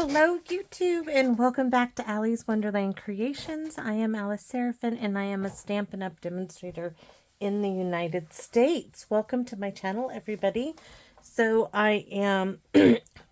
Hello YouTube and welcome back to Allie's Wonderland Creations. I am Alice Seraphin and I am a Stampin' Up! Demonstrator in the United States. Welcome to my channel, everybody. So I am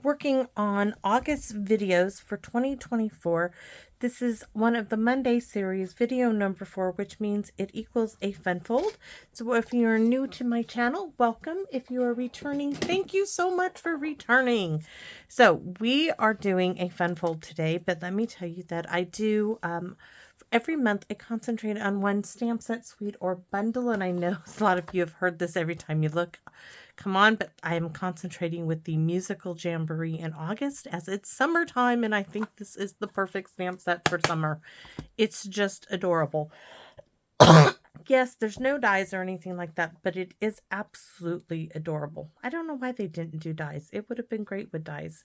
working on August videos for 2024. This is one of the Monday series, video number 4, which means it equals a fun fold. So if you're new to my channel, welcome. If you are returning, thank you so much for returning. So we are doing a fun fold today, but let me tell you that I do every month I concentrate on one stamp set, suite, or bundle, and I know a lot of you have heard this every time you look. Come on, but I am concentrating with the musical Jamboree in August as it's summertime, and I think this is the perfect stamp set for summer. It's just adorable. Yes, there's no dies or anything like that, but it is absolutely adorable. I don't know why they didn't do dies. It would have been great with dies.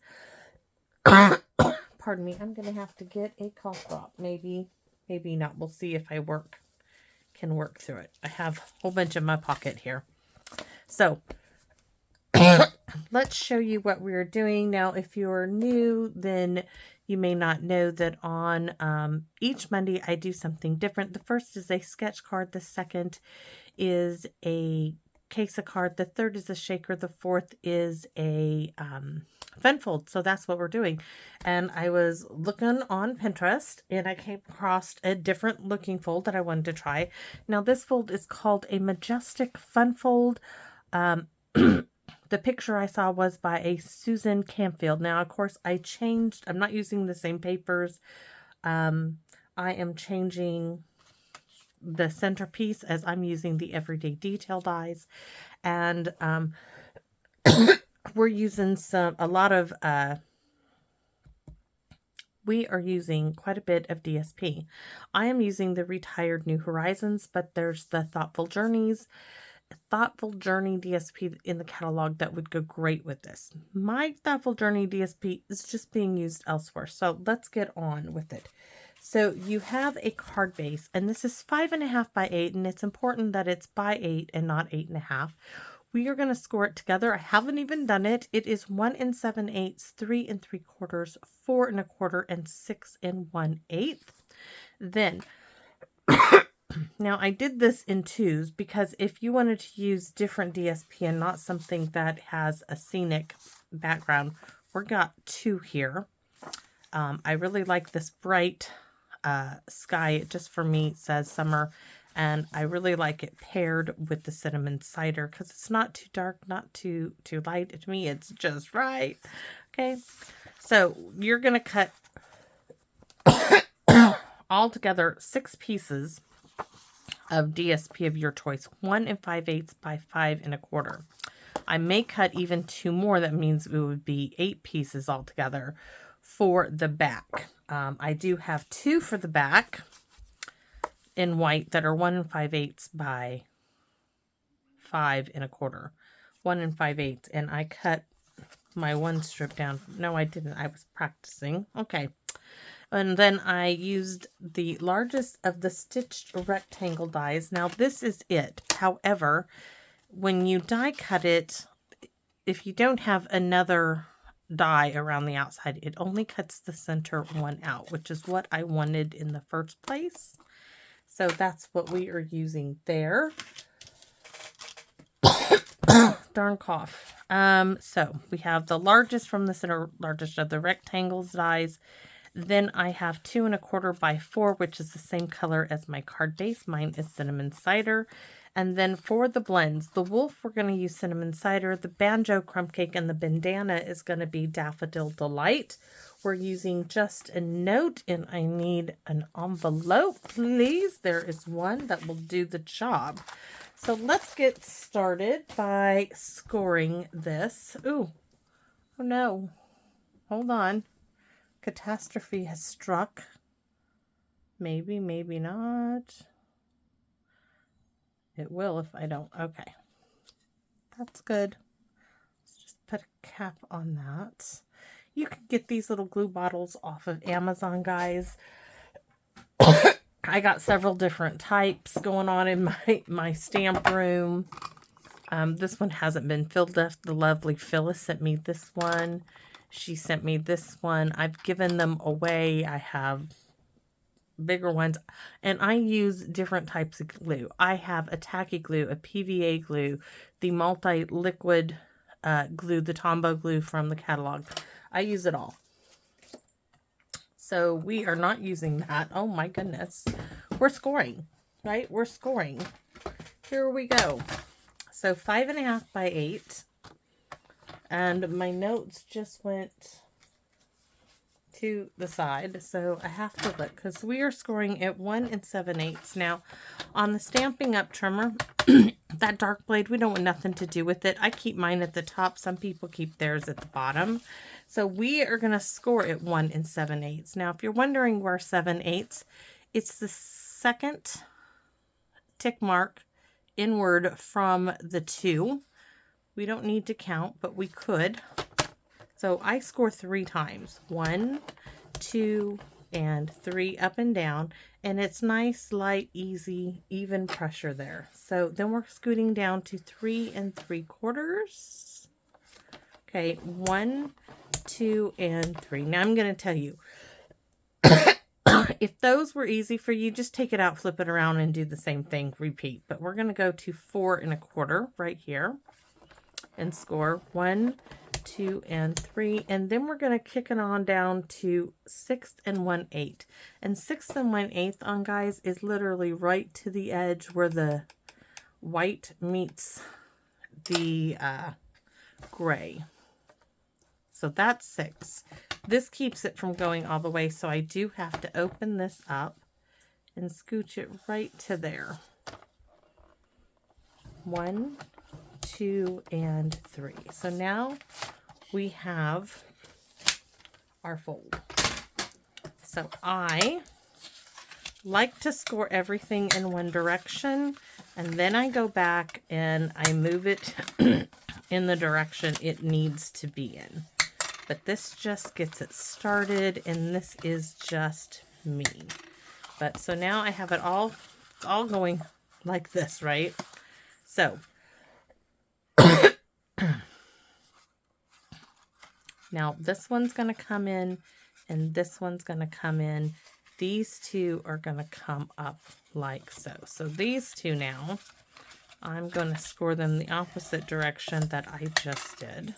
Pardon me, I'm going to have to get a cough drop. Maybe not. We'll see if I can work through it. I have a whole bunch in my pocket here. So let's show you what we're doing. Now, if you're new, then you may not know that on each Monday I do something different. The first is a sketch card. The second is a case of card. The third is a shaker. The fourth is a fun fold. So that's what we're doing. And I was looking on Pinterest and I came across a different looking fold that I wanted to try. Now this fold is called a Majestic Fun Fold. The picture I saw was by a Susan Campfield. Now, of course, I'm not using the same papers. I am changing the centerpiece as I'm using the Everyday Detail dies. And we're using we are using quite a bit of DSP. I am using the Retired New Horizons, but there's the Thoughtful Journey DSP in the catalog that would go great with this. My Thoughtful Journey DSP is just being used elsewhere. So let's get on with it. So you have a card base, and this is 5.5 by 8, and it's important that it's by 8 and not 8.5. We are going to score it together. I haven't even done it. It is 1 7/8, 3 3/4, 4 1/4, and 6 1/8. Then now, I did this in 2s because if you wanted to use different DSP and not something that has a scenic background, we've got 2 here. I really like this bright sky. It just, for me, says summer. And I really like it paired with the cinnamon cider because it's not too dark, not too light. To me, it's just right. Okay, so you're going to cut all together 6 pieces of DSP of your choice, 1 5/8 by 5 1/4. I may cut even 2 more. That means it would be 8 pieces altogether for the back. I do have 2 for the back in white that are 1 5/8 by 5 1/4. 1 5/8, and I cut my one strip down. No, I didn't. I was practicing. Okay. And then I used the largest of the stitched rectangle dies. Now this is it. However, when you die cut it, if you don't have another die around the outside, it only cuts the center one out, which is what I wanted in the first place. So that's what we are using there. Darn cough. So we have the largest from the center, largest of the rectangles dies. Then I have 2 1/4 by 4, which is the same color as my card base. Mine is cinnamon cider. And then for the blends, the wolf, we're going to use cinnamon cider. The banjo, crumb cake, and the bandana is going to be Daffodil Delight. We're using just a note, and I need an envelope, please. There is one that will do the job. So let's get started by scoring this. Ooh, oh no, hold on. Catastrophe has struck. Maybe, maybe not. It will if I don't. Okay. That's good. Let's just put a cap on that. You can get these little glue bottles off of Amazon, guys. I got several different types going on in my stamp room. This one hasn't been filled up. The lovely Phyllis sent me this one. She sent me this one. I've given them away. I have bigger ones, and I use different types of glue. I have a tacky glue, a PVA glue, the multi-liquid glue, the Tombow glue from the catalog. I use it all. So we are not using that. Oh my goodness. We're scoring, right? We're scoring. Here we go. So 5.5 by 8. And my notes just went to the side. So I have to look because we are scoring at 1 7/8. Now on the Stampin' Up trimmer, that dark blade, we don't want nothing to do with it. I keep mine at the top. Some people keep theirs at the bottom. So we are going to score at 1 7/8. Now, if you're wondering where 7/8, it's the second tick mark inward from the 2. We don't need to count, but we could. So I score 3 times. 1, 2, and 3 up and down. And it's nice, light, easy, even pressure there. So then we're scooting down to 3 3/4. Okay, 1, 2, and 3. Now I'm going to tell you, if those were easy for you, just take it out, flip it around, and do the same thing, repeat. But we're going to go to 4 1/4 right here and score 1, 2, and 3. And then we're going to kick it on down to 6 1/8. And 6 1/8 on, guys, is literally right to the edge where the white meets the gray. So that's 6. This keeps it from going all the way, so I do have to open this up and scooch it right to there. 1, 2, and 3. So now we have our fold. So I like to score everything in one direction, and then I go back and I move it in the direction it needs to be in. But this just gets it started, and this is just me. But so now I have it all going like this, right? So now this one's going to come in, and this one's going to come in. These two are going to come up like so. So these two now, I'm going to score them the opposite direction that I just did.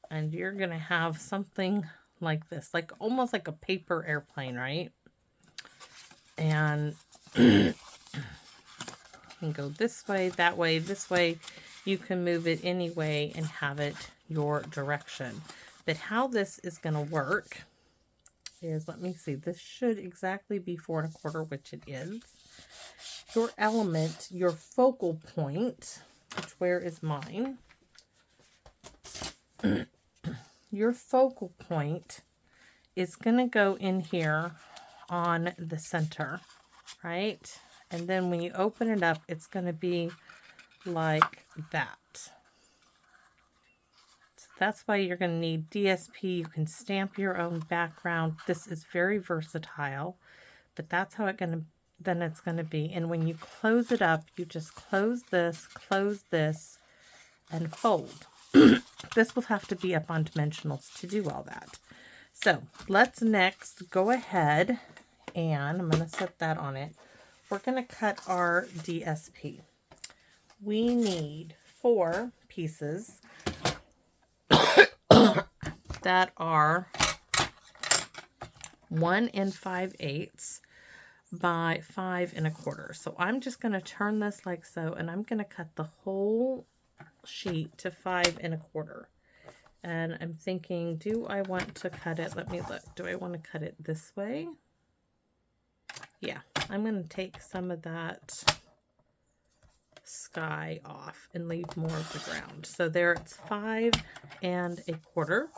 And you're going to have something like this, like almost like a paper airplane, right? And you can go this way, that way, this way. You can move it any way and have it your direction. But how this is going to work is, let me see, this should exactly be 4 1/4, which it is. Your element, your focal point, which where is mine? Your focal point is going to go in here on the center, right? And then when you open it up, it's going to be like that. So that's why you're going to need DSP. You can stamp your own background. This is very versatile, but that's how it's going to be. And when you close it up, you just close this, and fold. This will have to be up on dimensionals to do all that. So let's next go ahead, and I'm going to set that on it. We're going to cut our DSP. We need 4 pieces that are 1 5/8 by 5 1/4. So I'm just going to turn this like so, and I'm going to cut the whole sheet to 5 1/4. And I'm thinking, do I want to cut it? Let me look. Do I want to cut it this way? Yeah, I'm going to take some of that sky off and leave more of the ground. So there, it's 5 1/4.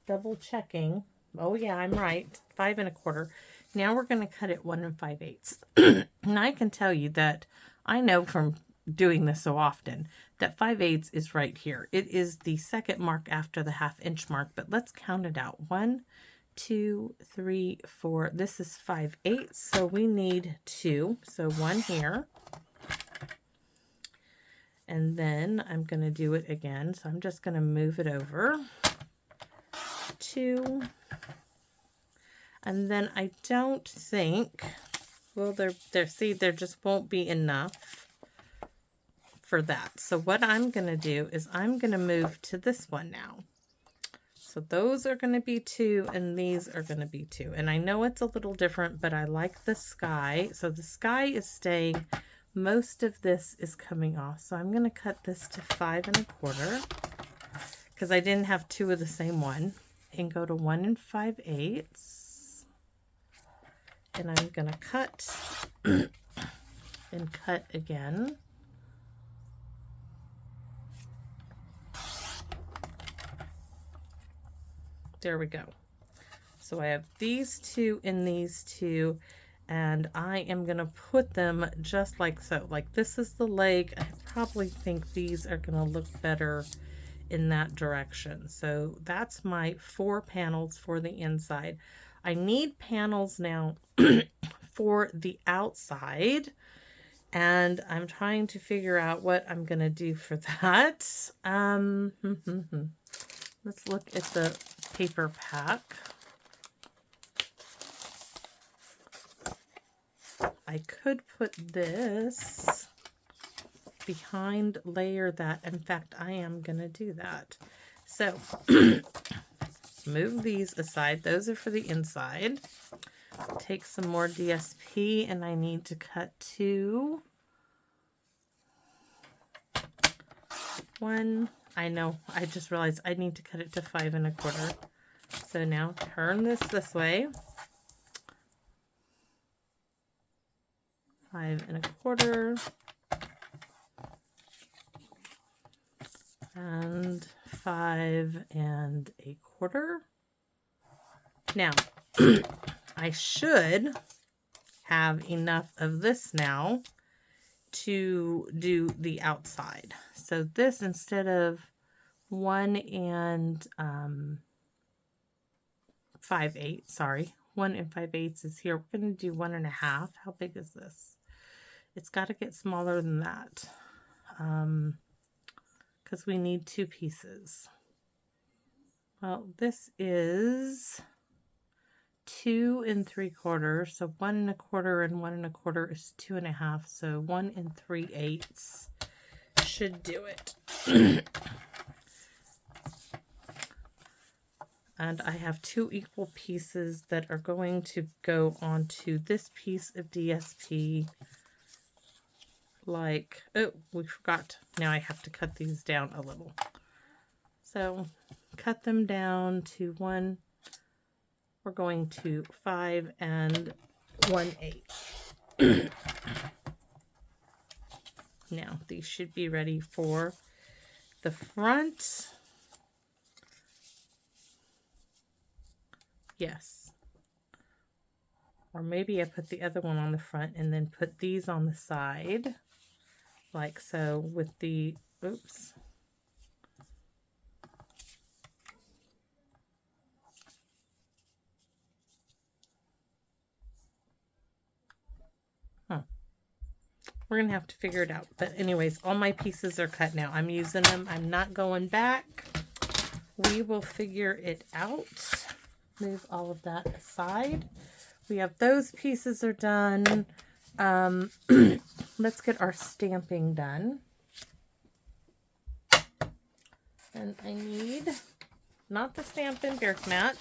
Double checking. Oh yeah, I'm right. 5 1/4. Now we're going to cut it 1 5/8. And I can tell you that I know from doing this so often that 5/8 is right here. It is the second mark after the 1/2 inch mark, but let's count it out. 1, 2, 3, 4. This is 5/8, so we need 2. So 1 here, And then I'm going to do it again. So I'm just going to move it over. 2. And then I don't think, well, there just won't be enough for that. So what I'm going to do is I'm going to move to this one now. So those are going to be 2 and these are going to be 2. And I know it's a little different, but I like the sky. So the sky is staying. Most of this is coming off. So I'm going to cut this to 5 1/4 because I didn't have 2 of the same one, and go to 1 5/8. And I'm going to cut and cut again. There we go. So I have these 2 and these 2, and I am going to put them just like so. Like this is the leg. I probably think these are going to look better in that direction. So that's my 4 panels for the inside. I need panels now for the outside, and I'm trying to figure out what I'm going to do for that. Let's look at the paper pack. I could put this behind, layer that. In fact, I am going to do that. So move these aside. Those are for the inside. Take some more DSP, and I need to cut 2. 1. I know, I just realized I need to cut it to 5 1/4. So now turn this way. 5 1/4. And 5 1/4. Now, I should have enough of this now to do the outside. So this, instead of 1 5/8, sorry, 1 5/8 is here. We're going to do 1 1/2. How big is this? It's got to get smaller than that, because we need 2 pieces. Well, this is 2 3/4, so 1 1/4 and 1 1/4 is 2 1/2, so 1 3/8 should do it. And I have 2 equal pieces that are going to go onto this piece of DSP. Like, oh, we forgot. Now I have to cut these down a little. So cut them down to 1. We're going to 5 1/8. Now these should be ready for the front. Yes. Or maybe I put the other one on the front and then put these on the side, like so, with the, oops. We're going to have to figure it out. But anyways, all my pieces are cut now. I'm using them. I'm not going back. We will figure it out. Move all of that aside. We have those pieces are done. Let's get our stamping done. And I need, not the Stampin' Bears mat,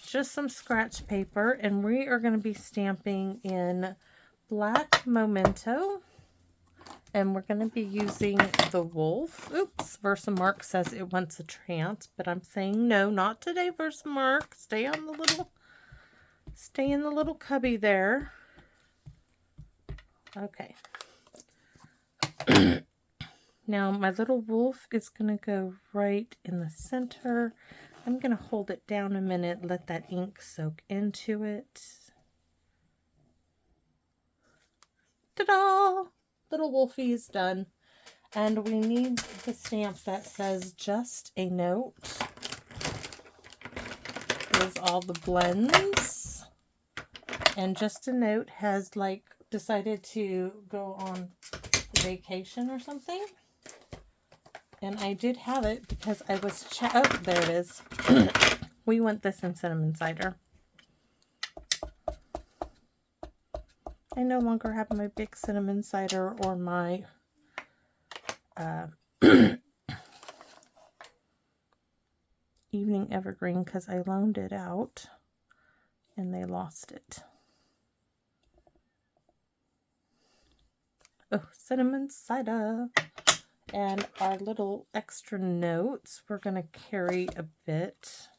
just some scratch paper. And we are going to be stamping in black Memento. And we're going to be using the wolf. Oops, Versamark says it wants a trance, but I'm saying no, not today, Versamark. Stay on the little, stay in the little cubby there. Okay. Now my little wolf is going to go right in the center. I'm going to hold it down a minute, let that ink soak into it. Ta-da! Little wolfie is done. And we need the stamp that says just a note. There's all the blends. And just a note has like decided to go on vacation or something. And I did have it because I was oh, there it is. We want this in cinnamon cider. I no longer have my big cinnamon cider or my evening evergreen because I loaned it out and they lost it. Oh, cinnamon cider. And our little extra notes, we're going to carry a bit.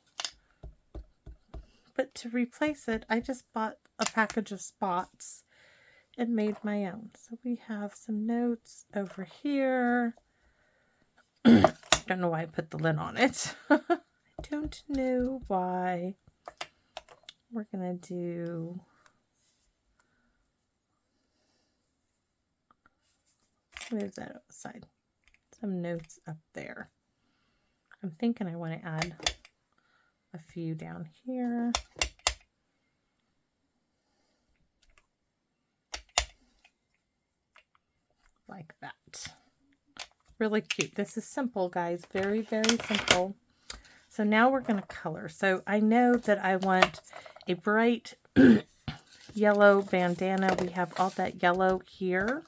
But to replace it, I just bought a package of spots and made my own. So we have some notes over here. Don't know why I put the lid on it. I don't know why. We're going to do... Move that outside. Some notes up there. I'm thinking I want to add a few down here. Like that. Really cute. This is simple, guys. Very, very simple. So now we're going to color. So I know that I want a bright yellow bandana. We have all that yellow here.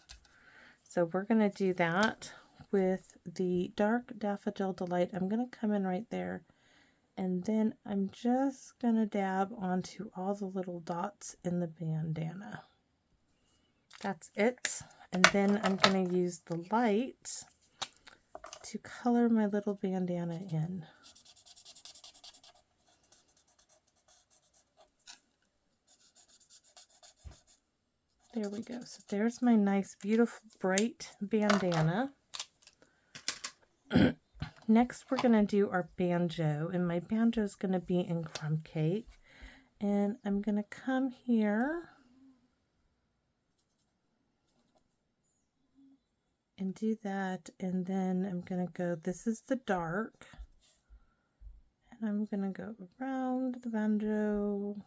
So we're going to do that with the dark Daffodil Delight. I'm going to come in right there. And then I'm just going to dab onto all the little dots in the bandana. That's it. And then I'm going to use the light to color my little bandana in. There we go. So there's my nice, beautiful, bright bandana. Next, we're going to do our banjo. And my banjo is going to be in Crumb Cake. And I'm going to come here and do that. And then I'm going to go, this is the dark. And I'm going to go around the banjo.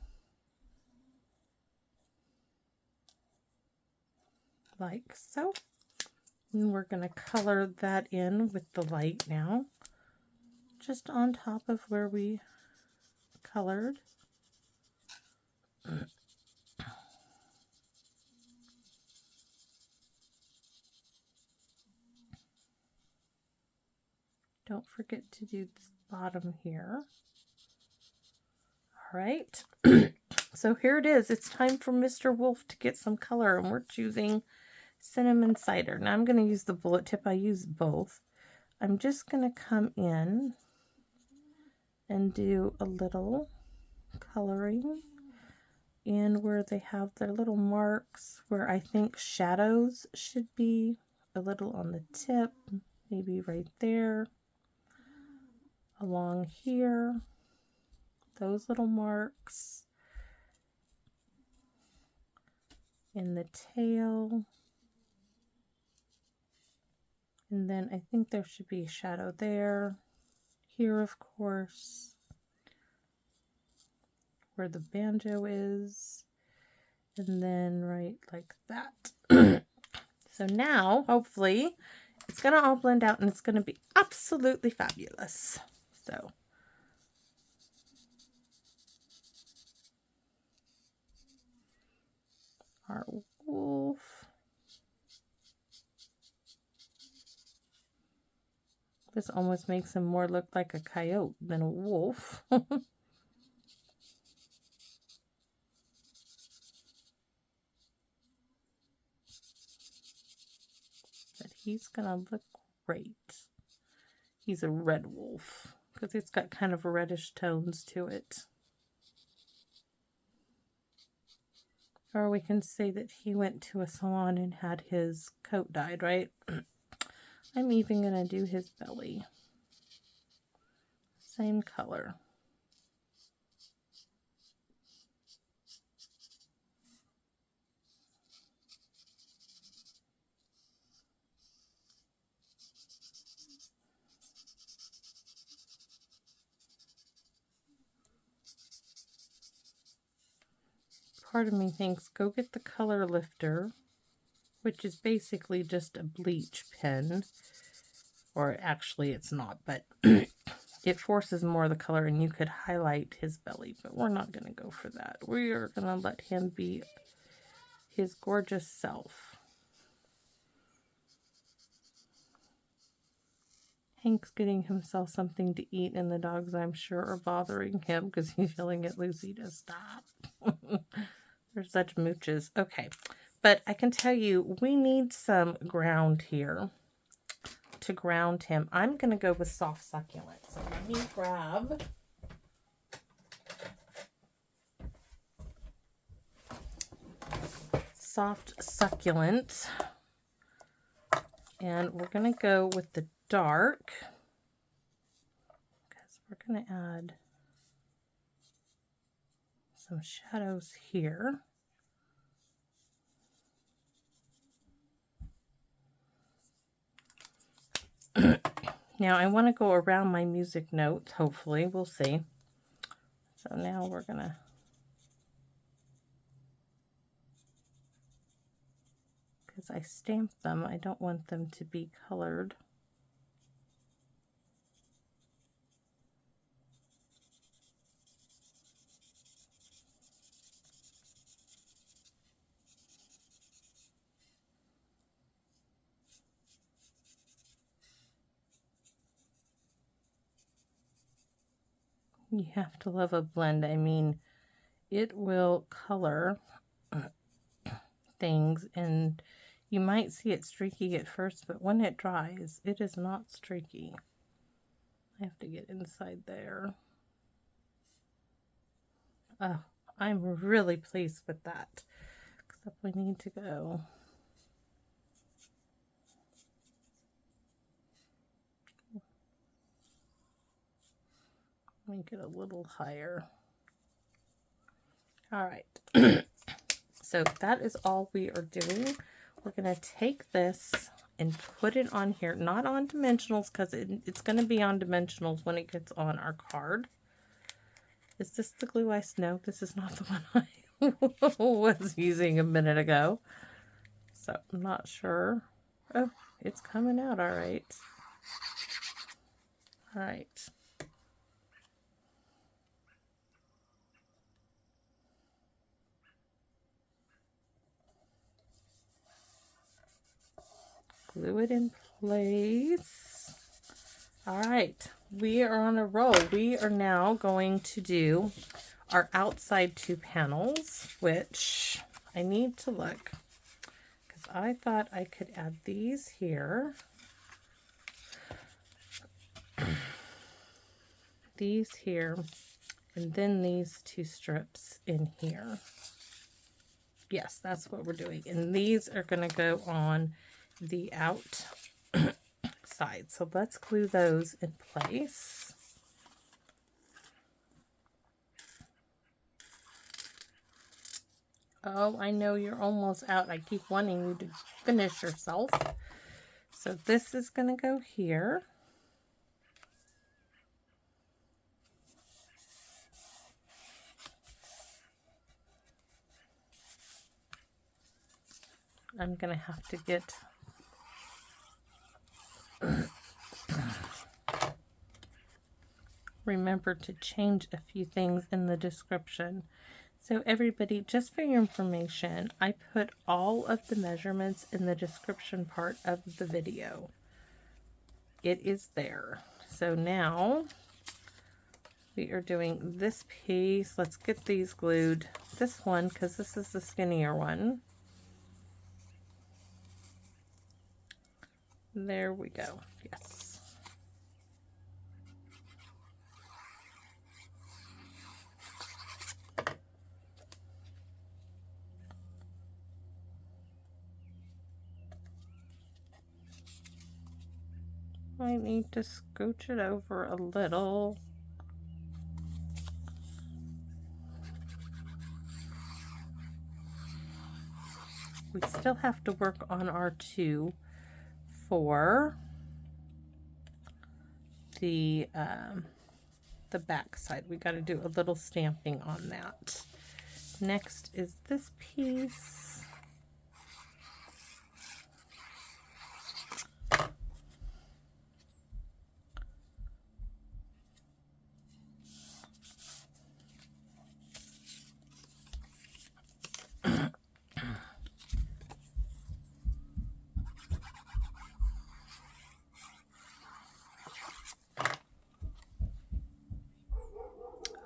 Like so. And we're going to color that in with the light now, just on top of where we colored. Don't forget to do this bottom here. All right. So here it is. It's time for Mr. Wolf to get some color, and we're choosing cinnamon cider. Now I'm going to use the bullet tip. I use both. I'm just going to come in and do a little coloring in where they have their little marks, where I think shadows should be, a little on the tip, maybe right there, along here, those little marks, in the tail. And then I think there should be a shadow there. Here, of course, where the banjo is. And then right like that. So now, hopefully, it's going to all blend out and it's going to be absolutely fabulous. So, our wolf. This almost makes him more look like a coyote than a wolf. But he's gonna look great. He's a red wolf because it's got kind of reddish tones to it. Or we can say that he went to a salon and had his coat dyed, right? I'm even going to do his belly. Same color. Part of me thinks, go get the color lifter, which is basically just a bleach pen, Or actually it's not, but it forces more of the color, and you could highlight his belly, but we're not going to go for that. We are going to let him be his gorgeous self. Hank's getting himself something to eat, and the dogs, I'm sure, are bothering him because he's yelling at Lucy to stop. They're such mooches. Okay, but I can tell you, we need some ground here to ground him. I'm going to go with soft succulent. So let me grab soft succulent, and we're going to go with the dark because we're going to add some shadows here. Now I want to go around my music notes, hopefully, we'll see. So now we're going to because I stamped them, I don't want them to be colored. You have to love a blend. I mean, it will color things, and you might see it streaky at first, but when it dries, it is not streaky. I have to get inside there. Oh, I'm really pleased with that. Except we need to go. Make it a little higher. All right. So that is all we are doing. We're going to take this and put it on here, not on dimensionals, because it's going to be on dimensionals when it gets on our card. Is this the glue I know? This is not the one I was using a minute ago. So I'm not sure. Oh, it's coming out all right. All right. Glue it in place. All right, we are on a roll. We are now going to do our outside two panels, which I need to look because I thought I could add these here. These here, and then these two strips in here. Yes, that's what we're doing. And these are going to go on the out side. So let's glue those in place. Oh, I know you're almost out. I keep wanting you to finish yourself. So this is going to go here. I'm going to have to get remember to change a few things in the description. So everybody, just for your information, I put all of the measurements in the description part of the video. It is there. So now we are doing this piece. Let's get these glued. This one, because this is the skinnier one. There we go. Yes. I need to scooch it over a little. We still have to work on our two for the back side. We got to do a little stamping on that. Next is this piece.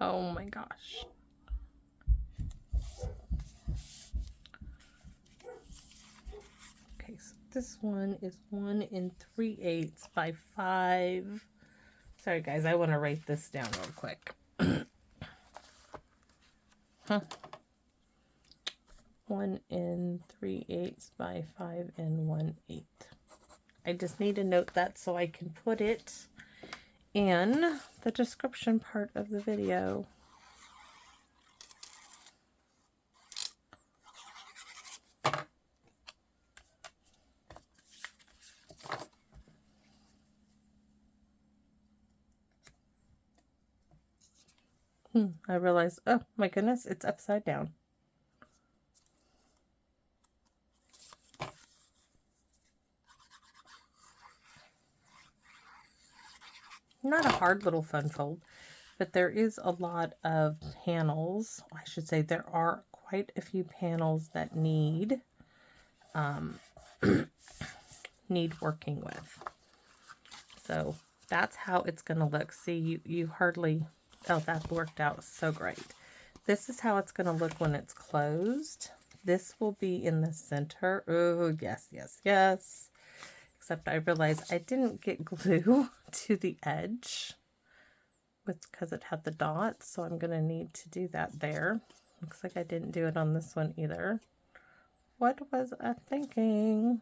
Oh my gosh. Okay, so this one is 1 3/8 by 5. Sorry guys, I want to write this down real quick. Huh. 1 3/8 by 5 1/8. I just need to note that so I can put it in the description part of the video. I realized, oh my goodness, it's upside down. Not a hard little fun fold, but there is a lot of panels. I should say there are quite a few panels that need need working with. So that's how it's going to look. See, you hardly, oh, that worked out so great. This is how it's going to look when it's closed. This will be in the center. Oh, yes, yes, yes. Except I realized I didn't get glue to the edge because it had the dots, so I'm going to need to do that there. Looks like I didn't do it on this one either. What was I thinking?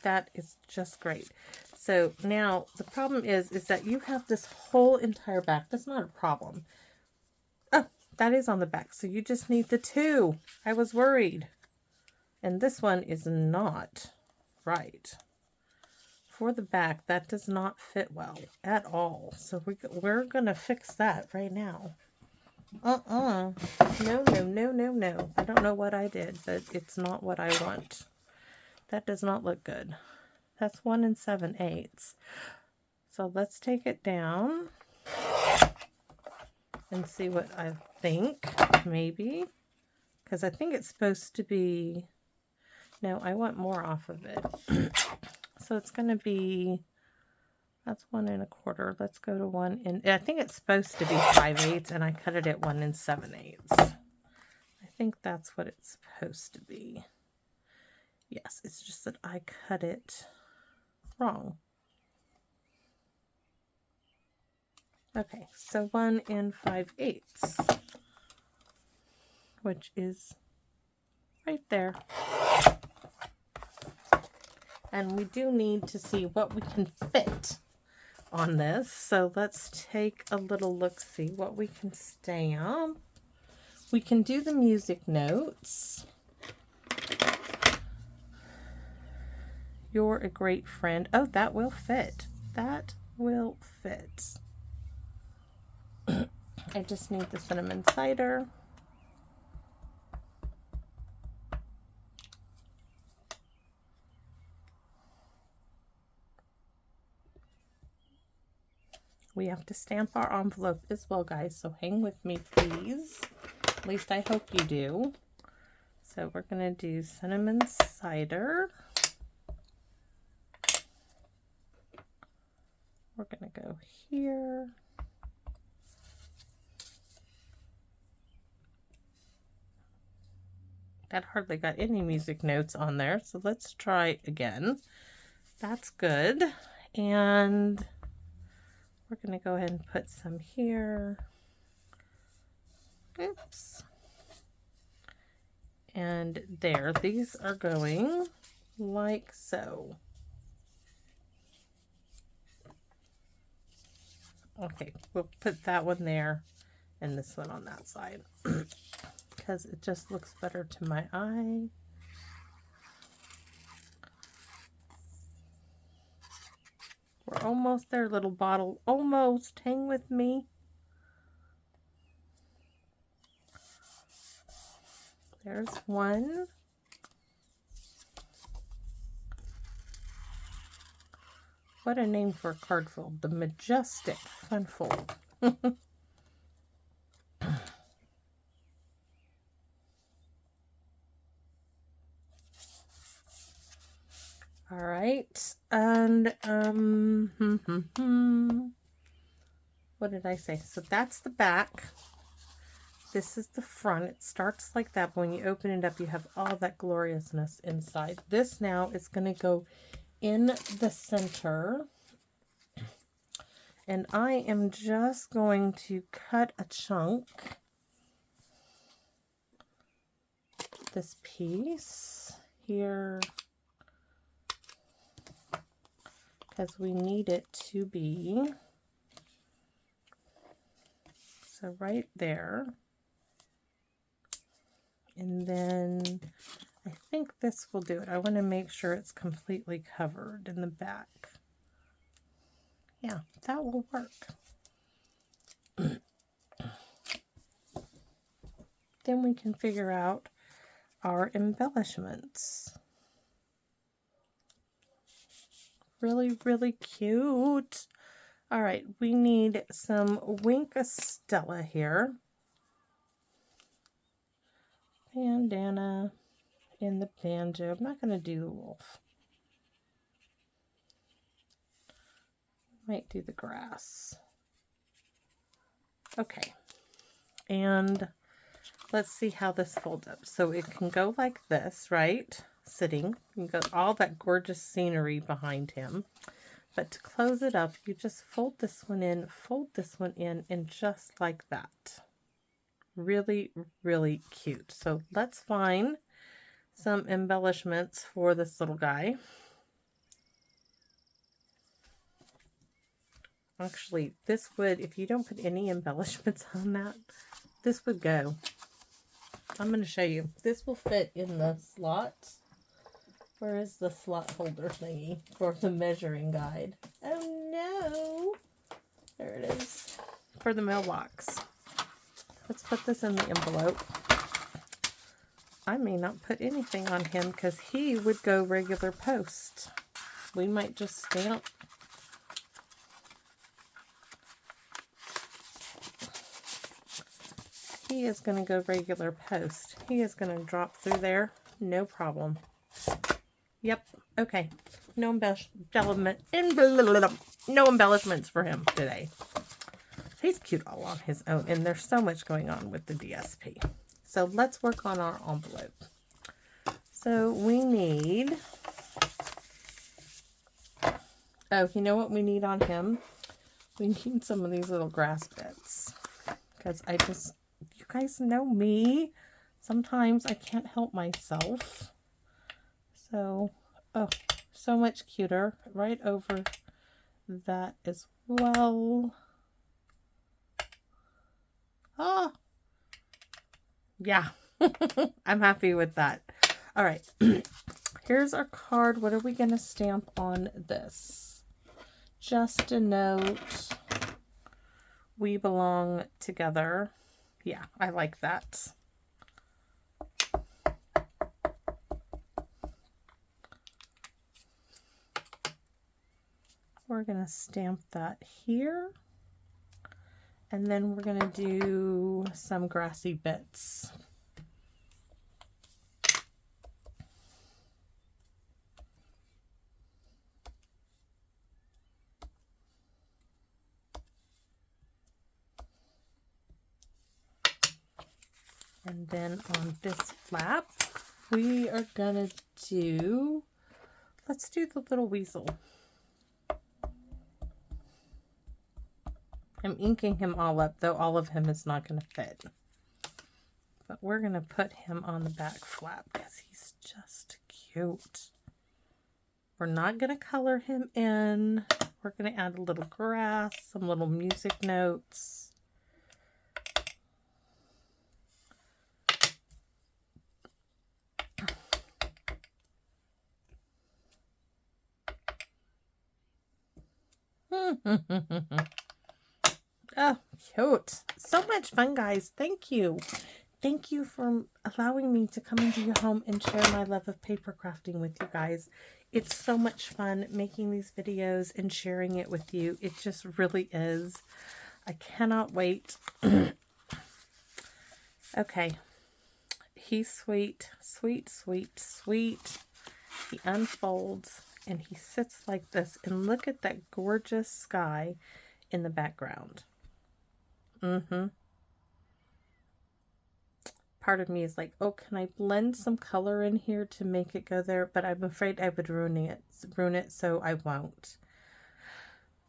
That is just great. So now the problem is that you have this whole entire back. That's not a problem. Oh, that is on the back. So you just need the 2. I was worried. And this one is not right. For the back, that does not fit well at all. So we're going to fix that right now. No, no, no, no, no. I don't know what I did, but it's not what I want. That does not look good. That's 1 7/8. So let's take it down and see what I think, maybe. Because I think it's supposed to be, no, I want more off of it. So it's going to be, that's 1 1/4. Let's go to 1 I think it's supposed to be 5/8, and I cut it at 1 7/8. I think that's what it's supposed to be. Yes, it's just that I cut it wrong. Okay, so 1 5/8, which is right there. And we do need to see what we can fit on this. So let's take a little look-see what we can stamp. We can do the music notes. You're a great friend. Oh, that will fit. That will fit. I just need the cinnamon cider. We have to stamp our envelope as well, guys, so hang with me, please. At least I hope you do. So we're going to do cinnamon cider. We're going to go here. That hardly got any music notes on there, so let's try again. That's good. And we're going to go ahead and put some here. Oops. And there. These are going like so. Okay, we'll put that one there and this one on that side because it just looks better to my eye. We're almost there, little bottle. Almost. Hang with me. There's one. What a name for a card fold. The Majestic Fun Fold. All right. And what did I say? So that's the back. This is the front. It starts like that, but when you open it up, you have all that gloriousness inside. This now is going to go in the center. And I am just going to cut a chunk. This piece here. Because we need it to be. So right there. And then I think this will do it. I want to make sure it's completely covered in the back. Yeah, that will work. Then we can figure out our embellishments. Really, really cute. All right, we need some Wink Stella here. Bandana in the banjo. I'm not going to do the wolf. Might do the grass. Okay. And let's see how this folds up. So it can go like this, right? Sitting. You got all that gorgeous scenery behind him. But to close it up, you just fold this one in, and just like that. Really, really cute. So let's find some embellishments for this little guy. Actually, this would, if you don't put any embellishments on that, this would go. I'm going to show you. This will fit in the slot. Where is the slot holder thingy for the measuring guide? Oh no! There it is. For the mailbox. Let's put this in the envelope. I may not put anything on him because he would go regular post. We might just stamp. He is going to go regular post. He is going to drop through there. No problem. Yep. Okay. No embellishments for him today. He's cute all on his own, and there's so much going on with the DSP. So let's work on our envelope. So we need, oh, you know what we need on him? We need some of these little grass bits. Because you guys know me. Sometimes I can't help myself. So, oh, so much cuter. Right over that as well. Oh, yeah, I'm happy with that. All right, here's our card. What are we going to stamp on this? Just a note. We belong together. Yeah, I like that. We're going to stamp that here. And then we're going to do some grassy bits. And then on this flap, we are going to do, let's do the little weasel. I'm inking him all up, though all of him is not going to fit. But we're going to put him on the back flap because he's just cute. We're not going to color him in. We're going to add a little grass, some little music notes. Oh, cute. So much fun, guys. Thank you. Thank you for allowing me to come into your home and share my love of paper crafting with you guys. It's so much fun making these videos and sharing it with you. It just really is. I cannot wait. Okay. He's sweet, sweet, sweet, sweet. He unfolds and he sits like this. And look at that gorgeous sky in the background. Mm-hmm. Part of me is like, oh, can I blend some color in here to make it go there? But I'm afraid I would ruin it, so I won't.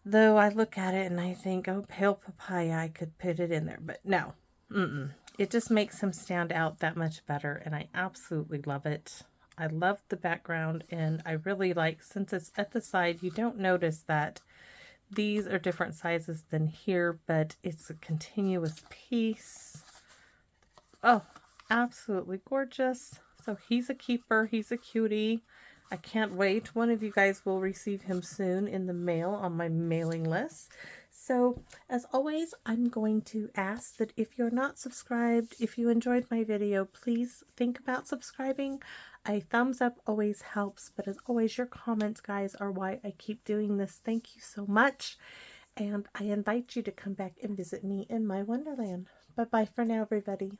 Though I look at it and I think, oh, pale papaya, I could put it in there. But no, it just makes him stand out that much better, and I absolutely love it. I love the background, and I really like, since it's at the side, you don't notice that these are different sizes than here, but it's a continuous piece. Oh, absolutely gorgeous. So he's a keeper. He's a cutie. I can't wait. One of you guys will receive him soon in the mail on my mailing list. So, as always, I'm going to ask that if you're not subscribed, if you enjoyed my video, please think about subscribing. A thumbs up always helps, but as always, your comments, guys, are why I keep doing this. Thank you so much. And I invite you to come back and visit me in my Wonderland. Bye-bye for now, everybody.